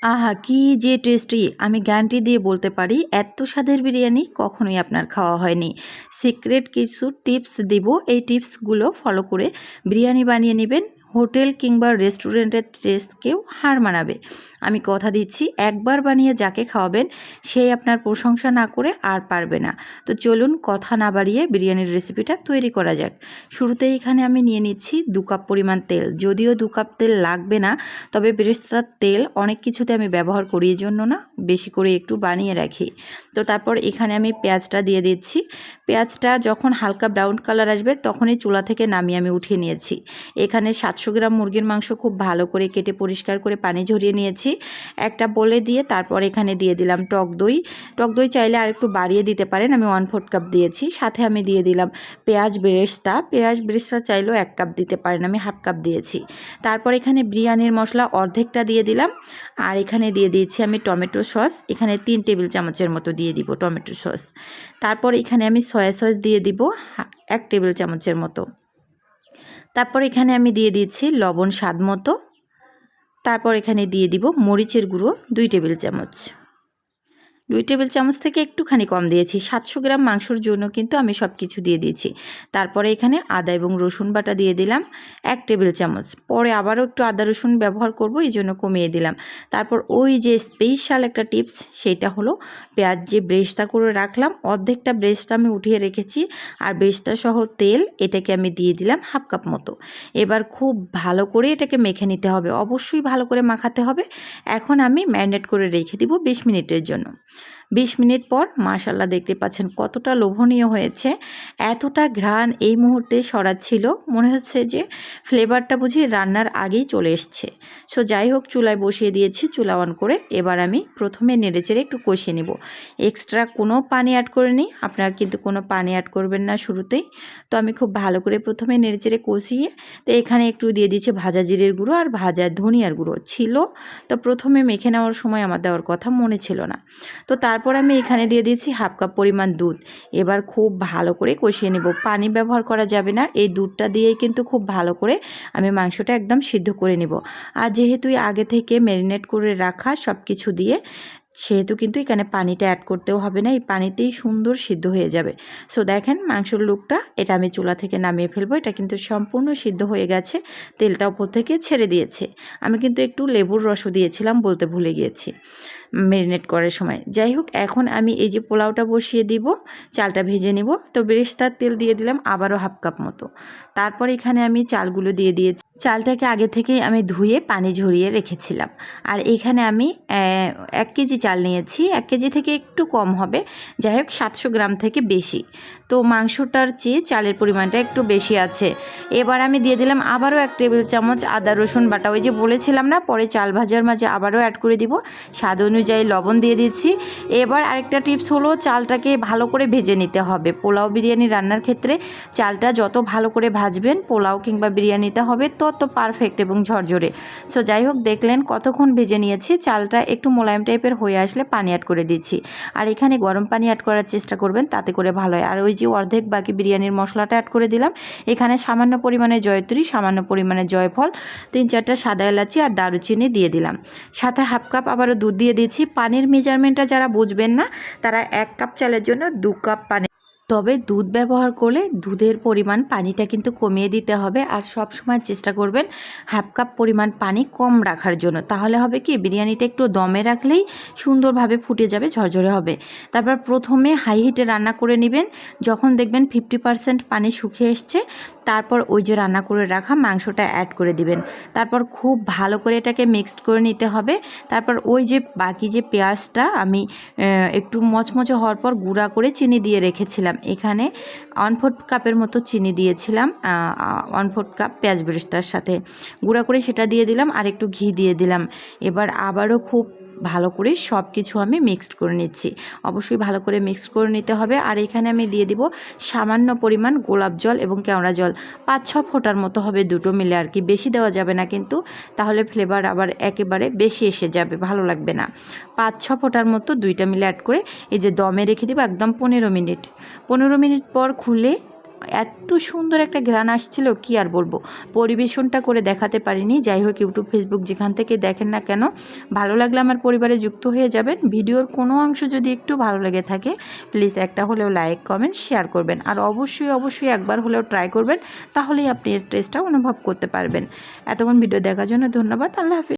আহা! কি যে টেস্টি! আমি গ্যারান্টি দিয়ে বলতে পারি এত স্বাদের বিরিয়ানি কখনোই আপনার খাওয়া হয়নি। সিক্রেট কিছু টিপস দিব। এই টিপসগুলো ফলো করে বিরিয়ানি বানিয়ে নিবেন। হোটেল কিংবা রেস্টুরেন্টের টেস্টকেও হার মানাবে। আমি কথা দিচ্ছি একবার বানিয়ে যাকে খাওয়াবেন সেই আপনার প্রশংসা না করে আর পারবে না। তো চলুন কথা না বাড়িয়ে বিরিয়ানির রেসিপিটা তৈরি করা যাক। শুরুতেই এখানে আমি নিয়ে নিচ্ছি 2 কাপ পরিমাণ তেল। যদিও 2 কাপ তেল লাগবে না, তবে বেরেস্তার তেল অনেক কিছুতে আমি ব্যবহার করি, এই জন্য না বেশি করে একটু বানিয়ে রাখি। তো তারপর এখানে আমি পেঁয়াজটা দিয়ে দিচ্ছি। পেঁয়াজটা যখন হালকা ব্রাউন কালার আসবে তখনই চুলা থেকে নামিয়ে আমি উঠিয়ে নিয়েছি। এখানে 700 গ্রাম মুরগির মাংস খুব ভালো করে কেটে পরিষ্কার করে পানি ঝরিয়ে নিয়েছি একটা বলে দিয়ে। তারপর এখানে দিয়ে দিলাম টক দই। টক দই চাইলে আর একটু বাড়িয়ে দিতে পারেন, আমি 1/4 কাপ দিয়েছি। সাথে আমি দিয়ে দিলাম পেঁয়াজ বেরেস্তা চাইলেও 1 কাপ দিতে পারেন, আমি 1/2 কাপ দিয়েছি। তারপর এখানে বিরিয়ানির মশলা অর্ধেকটা দিয়ে দিলাম। আর এখানে দিয়ে দিয়েছি আমি টমেটো সস। এখানে 3 টেবিল চামচের মতো দিয়ে দিব টমেটো সস। তারপর এখানে আমি সয়া সস দিয়ে দিব 1 টেবিল চামচের মতো। তারপর এখানে আমি দিয়ে দিচ্ছি লবণ স্বাদ মতো। তারপর এখানে দিয়ে দিব মরিচের গুঁড়ো 2 টেবিল চামচ। 2 টেবিল চামচ থেকে একটুখানি কম দিয়েছি। 700 গ্রাম মাংসর জন্য কিন্তু আমি সব কিছু দিয়ে দিয়েছি। তারপরে এখানে আদা এবং রসুন বাটা দিয়ে দিলাম 1 টেবিল চামচ। পরে আবারও একটু আদা রসুন ব্যবহার করব, এই জন্য কমিয়ে দিলাম। তারপর ওই যে স্পেশাল একটা টিপস, সেটা হলো পেঁয়াজ যে ব্রেস্তা করে রাখলাম, অর্ধেকটা ব্রেস্তা আমি উঠিয়ে রেখেছি। আর ব্রেস্তা সহ তেল এটাকে আমি দিয়ে দিলাম 1/2 কাপ মতো। এবার খুব ভালো করে এটাকে মেখে নিতে হবে, অবশ্যই ভালো করে মাখাতে হবে। এখন আমি ম্যারিনেট করে রেখে দিব 20 মিনিটের জন্য। 20 মিনিট পর মাশাআল্লাহ দেখতে পাচ্ছেন কতটা লোভনীয় হয়েছে। এতটা ঘ্রাণ এই মুহূর্তে ছড়াচ্ছিল, মনে হচ্ছে যে ফ্লেভারটা বুঝি রান্নার আগেই চলে এসছে। সো যাই হোক, চুলায় বসিয়ে দিয়েছি, চুলা অন করে এবার আমি প্রথমে নেড়েচেড়ে একটু কষিয়ে নেব। এক্সট্রা কোনো পানি অ্যাড করিনি, আপনারা কিন্তু কোনো পানি অ্যাড করবেন না শুরুতেই। তো আমি খুব ভালো করে প্রথমে নেড়েচেড়ে কষিয়ে, তো এখানে একটু দিয়ে দিয়েছি ভাজা জিরের গুঁড়ো আর ভাজা ধনিয়ার গুঁড়ো ছিল। তো প্রথমে মেখে নেওয়ার সময় আমার দেওয়ার কথা মনে ছিল না। তো তারপর আমি এখানে দিয়ে দিয়েছি 1/2 কাপ পরিমাণ দুধ। এবার খুব ভালো করে কষিয়ে নেব, পানি ব্যবহার করা যাবে না। এই দুধটা দিয়েই কিন্তু খুব ভালো করে আমি মাংসটা একদম সিদ্ধ করে নেব। আর যেহেতু আগে থেকে ম্যারিনেট করে রাখা সব কিছু দিয়ে, সেহেতু কিন্তু এখানে পানিটা অ্যাড করতেও হবে না, এই পানিতেই সুন্দর সিদ্ধ হয়ে যাবে। সো দেখেন মাংসের লুকটা, এটা আমি চুলা থেকে নামিয়ে ফেলবো। এটা কিন্তু সম্পূর্ণ সিদ্ধ হয়ে গেছে, তেলটা উপর থেকে ছেড়ে দিয়েছে। আমি কিন্তু একটু লেবুর রসও দিয়েছিলাম, বলতে ভুলে গিয়েছি ম্যারিনেট করার সময়। যাই হোক, এখন আমি এই যে পোলাওটা বসিয়ে দিব, চালটা ভেজে নিব। তো বেরেস্তার তেল দিয়ে দিলাম আবারও 1/2 কাপ মতো। তারপর এখানে আমি চালগুলো দিয়ে দিয়েছি। চালটাকে আগে থেকেই আমি ধুয়ে পানি ঝরিয়ে রেখেছিলাম। আর এখানে আমি 1 কেজি চাল নিয়েছি, 1 কেজি থেকে একটু কম হবে। যাই হোক, 700 গ্রাম থেকে বেশি। তো মাংসটার চেয়ে চালের পরিমাণটা একটু বেশি আছে। এবার আমি দিয়ে দিলাম আবারও 1 টেবিল চামচ আদা রসুন বাটা। ওই যে বলেছিলাম না, পরে চাল ভাজার মাঝে আবারও অ্যাড করে দিব। স্বাদ অনুযায়ী লবণ দিয়ে দিচ্ছি। এবার আরেকটা টিপস হলো, চালটাকে ভালো করে ভেজে নিতে হবে। পোলাও বিরিয়ানি রান্নার ক্ষেত্রে চালটা যত ভালো করে ভাজবেন, পোলাও কিংবা বিরিয়ানিতে হবে তত পারফেক্ট এবং ঝরঝরে। সো যাই হোক, দেখলেন কতক্ষণ ভেজে নিয়েছি। চালটা একটু মোলায়েম টাইপের হয়ে আসলে পানি অ্যাড করে দিচ্ছি। আর এখানে গরম পানি অ্যাড করার চেষ্টা করবেন, তাতে করে ভালো হয়। আর ওই যে অর্ধেক বাকি বিরিয়ানির মশলাটা অ্যাড করে দিলাম। এখানে সামান্য পরিমাণে জয়ত্রী, সামান্য পরিমাণে জয়ফল, 3-4টা সাদা এলাচি আর দারুচিনি দিয়ে দিলাম। সাথে 1/2 কাপ আবারও দুধ দিয়ে দিয়েছি। পানির মেজারমেন্টটা যারা বুঝবেন না, তারা 1 কাপ চালের জন্য 2 কাপ পানি, তবে দুধ ব্যবহার করলে দুধের পরিমাণ পানিটা কিন্তু কমিয়ে দিতে হবে। আর সব সময় চেষ্টা করবেন 1/2 কাপ পরিমাণ পানি কম রাখার জন্য। তাহলে হবে কি, বিরিয়ানিটা একটু দমে রাখলেই সুন্দরভাবে ফুটে যাবে, ঝরঝরে হবে। তারপর প্রথমে হাই হিটে রান্না করে নেবেন। যখন দেখবেন 50% পানি শুকিয়ে এসছে, তারপর ওই যে রান্না করে রাখা মাংসটা অ্যাড করে দিবেন। তারপর খুব ভালো করে এটাকে মিক্সড করে নিতে হবে। তারপর ওই যে বাকি যে পেঁয়াজটা আমি একটু মচমচে হওয়ার পর গুঁড়া করে চিনি দিয়ে রেখেছিলাম, এখানে 1/4 কাপের মতো চিনি দিয়েছিলাম। 1/4 কাপ পেঁয়াজ বেরেস্তার সাথে গুঁড়া করে সেটা দিয়ে দিলাম, আর একটু ঘি দিয়ে দিলাম। এবার আবারও খুব ভালো করে সব কিছু আমি মিক্সড করে নিচ্ছি। অবশ্যই ভালো করে মিক্সড করে নিতে হবে। আর এখানে আমি দিয়ে দিব সামান্য পরিমাণ গোলাপ জল এবং কেওড়া জল, 5-6 ফোঁটার মতো হবে, দুটো মিলে আর কি। বেশি দেওয়া যাবে না কিন্তু, তাহলে ফ্লেভার আবার একেবারে বেশি এসে যাবে, ভালো লাগবে না। 5-6 ফোঁটার মতো দুইটা মিলে অ্যাড করে এই যে দমে রেখে দিব একদম 15 মিনিট। 15 মিনিট পর খুলে এত সুন্দর একটা ঘ্রাণ আসছিল কি আর বলবো। পরিবেশনটা করে দেখাতে পারিনি। যাই হোক, ইউটিউব ফেসবুক যেখান থেকে দেখেন না কেন, ভালো লাগলে আমার পরিবারে যুক্ত হয়ে যাবেন। ভিডিওর কোনো অংশ যদি একটু ভালো লেগে থাকে প্লিজ একটা হলেও লাইক কমেন্ট শেয়ার করবেন, আর অবশ্যই একবার হলেও ট্রাই করবেন, তাহলেই আপনি এর টেস্টটা অনুভব করতে পারবেন। এতক্ষণ ভিডিও দেখার জন্য ধন্যবাদ। আল্লাহ হাফিজ।